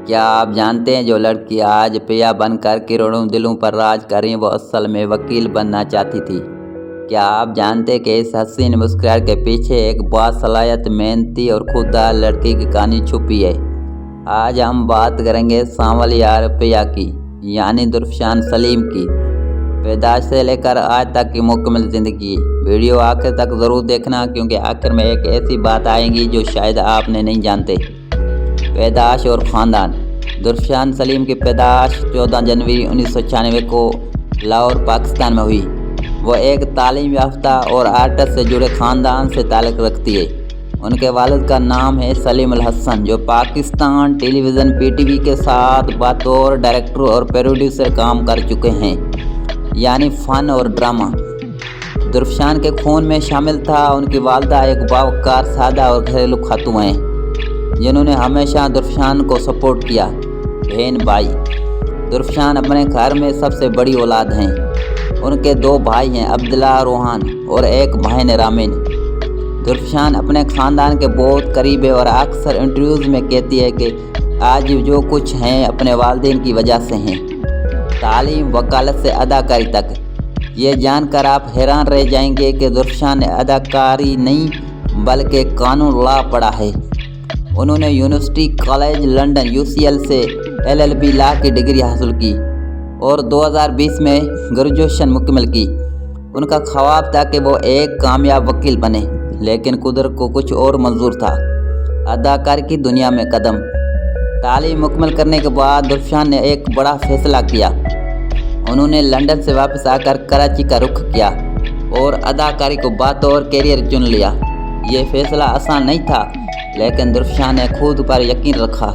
کیا آپ جانتے ہیں جو لڑکی آج پیا بن کر کروڑوں دلوں پر راج کر رہی وہ اصل میں وکیل بننا چاہتی تھی؟ کیا آپ جانتے کہ اس حسین مسکراہٹ کے پیچھے ایک باصلاحیت محنتی اور خوددار لڑکی کی کہانی چھپی ہے؟ آج ہم بات کریں گے سانول یار پیا کی، یعنی درفشان سلیم کی پیدائش سے لے کر آج تک کی مکمل زندگی۔ ویڈیو آخر تک ضرور دیکھنا کیونکہ آخر میں ایک ایسی بات آئے گی جو شاید آپ نے نہیں جانتے۔ پیدائش اور خاندان۔ درفشان سلیم کی پیدائش 14 جنوری 1996 کو لاہور، پاکستان میں ہوئی۔ وہ ایک تعلیم یافتہ اور آرٹس سے جڑے خاندان سے تعلق رکھتی ہے۔ ان کے والد کا نام ہے سلیم الحسن، جو پاکستان ٹیلی ویژن PTV کے ساتھ بطور ڈائریکٹر اور پروڈیوسر کام کر چکے ہیں، یعنی فن اور ڈرامہ درفشان کے خون میں شامل تھا۔ ان کی والدہ ایک باوقار، سادہ اور گھریلو خاتون ہیں جنہوں نے ہمیشہ درفشان کو سپورٹ کیا۔ بہن بھائی۔ درفشان اپنے گھر میں سب سے بڑی اولاد ہیں۔ ان کے 2 بھائی ہیں، عبداللہ روحان اور ایک بہن رامین۔ درفشان اپنے خاندان کے بہت قریب ہے اور اکثر انٹرویوز میں کہتی ہے کہ آج جو کچھ ہیں اپنے والدین کی وجہ سے ہیں۔ تعلیم، وکالت سے اداکاری تک۔ یہ جان کر آپ حیران رہ جائیں گے کہ درفشان نے اداکاری نہیں بلکہ قانون لا پڑھا ہے۔ انہوں نے یونیورسٹی کالج لندن UCL سے LLB لا کی ڈگری حاصل کی اور 2020 میں گریجویشن مکمل کی۔ ان کا خواب تھا کہ وہ ایک کامیاب وکیل بنے، لیکن قدرت کو کچھ اور منظور تھا۔ اداکاری کی دنیا میں قدم۔ تعلیم مکمل کرنے کے بعد درفشان نے ایک بڑا فیصلہ کیا۔ انہوں نے لندن سے واپس آ کر کراچی کا رخ کیا اور اداکاری کو بطور کیریئر چن لیا۔ یہ فیصلہ آسان نہیں تھا، لیکن درفشان نے خود پر یقین رکھا۔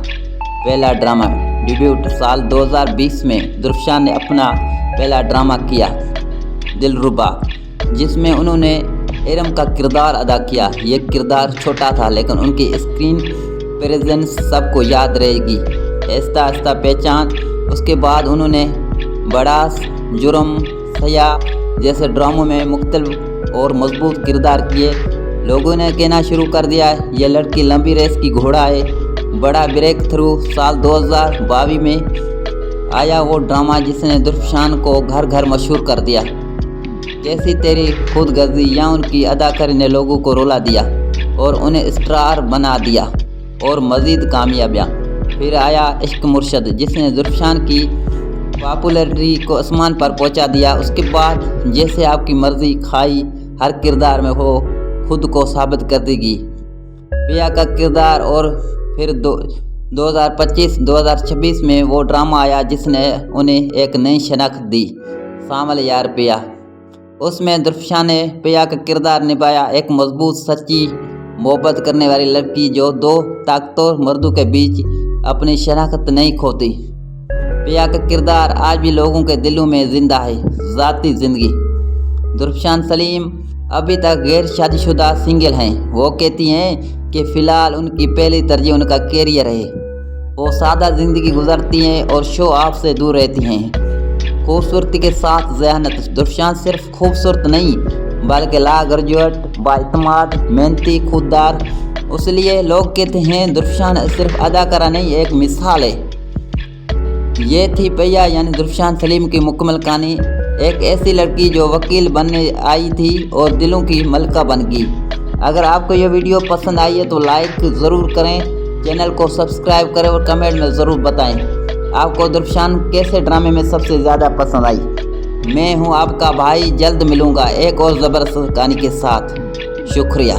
پہلا ڈرامہ ڈیبیوٹ سال 2020 میں درفشان نے اپنا پہلا ڈرامہ کیا، دلربا، جس میں انہوں نے ارم کا کردار ادا کیا۔ یہ کردار چھوٹا تھا لیکن ان کی اسکرین پریزنس سب کو یاد رہے گی۔ آہستہ آہستہ پہچان۔ اس کے بعد انہوں نے بڑاس، جرم، سیاہ جیسے ڈراموں میں مختلف اور مضبوط کردار کیے۔ لوگوں نے کہنا شروع کر دیا یہ لڑکی لمبی ریس کی گھوڑا ہے۔ بڑا بریک تھرو سال 2022 میں آیا وہ ڈرامہ جس نے درفشان کو گھر گھر مشہور کر دیا۔ کیسی تیری خود غرضی، یا ان کی اداکاری نے لوگوں کو رلا دیا اور انہیں اسٹار بنا دیا۔ اور مزید کامیابیاں۔ پھر آیا عشق مرشد، جس نے درفشان کی پاپولیرٹی کو آسمان پر پہنچا دیا۔ اس کے بعد جیسے آپ کی مرضی، کھائی، ہر کردار میں ہو خود کو ثابت کر دے گی، پیا کا کردار۔ اور پھر 2025-2026 میں وہ ڈرامہ آیا جس نے انہیں ایک نئی شناخت دی، سانول یار پیا۔ اس میں درفشان نے پیا کا کردار نبھایا، ایک مضبوط، سچی، محبت کرنے والی لڑکی جو 2 طاقتور مردوں کے بیچ اپنی شناخت نہیں کھوتی۔ پیا کا کردار آج بھی لوگوں کے دلوں میں زندہ ہے۔ ذاتی زندگی۔ درفشان سلیم ابھی تک غیر شادی شدہ سنگل ہیں۔ وہ کہتی ہیں کہ فی الحال ان کی پہلی ترجیح ان کا کیریئر ہے۔ وہ سادہ زندگی گزارتی ہیں اور شو آف سے دور رہتی ہیں۔ خوبصورتی کے ساتھ ذہانت۔ درفشان صرف خوبصورت نہیں بلکہ لا گریجویٹ، بااعتماد، محنتی، خوددار۔ اس لیے لوگ کہتے ہیں درفشان صرف اداکارہ نہیں، ایک مثال ہے۔ یہ تھی پیا، یعنی درفشان سلیم کی مکمل کہانی۔ ایک ایسی لڑکی جو وکیل بننے آئی تھی اور دلوں کی ملکہ بن گئی۔ اگر آپ کو یہ ویڈیو پسند آئی ہے تو لائک ضرور کریں، چینل کو سبسکرائب کریں اور کمنٹ میں ضرور بتائیں آپ کو درفشان کیسے ڈرامے میں سب سے زیادہ پسند آئی۔ میں ہوں آپ کا بھائی، جلد ملوں گا ایک اور زبردست کہانی کے ساتھ۔ شکریہ۔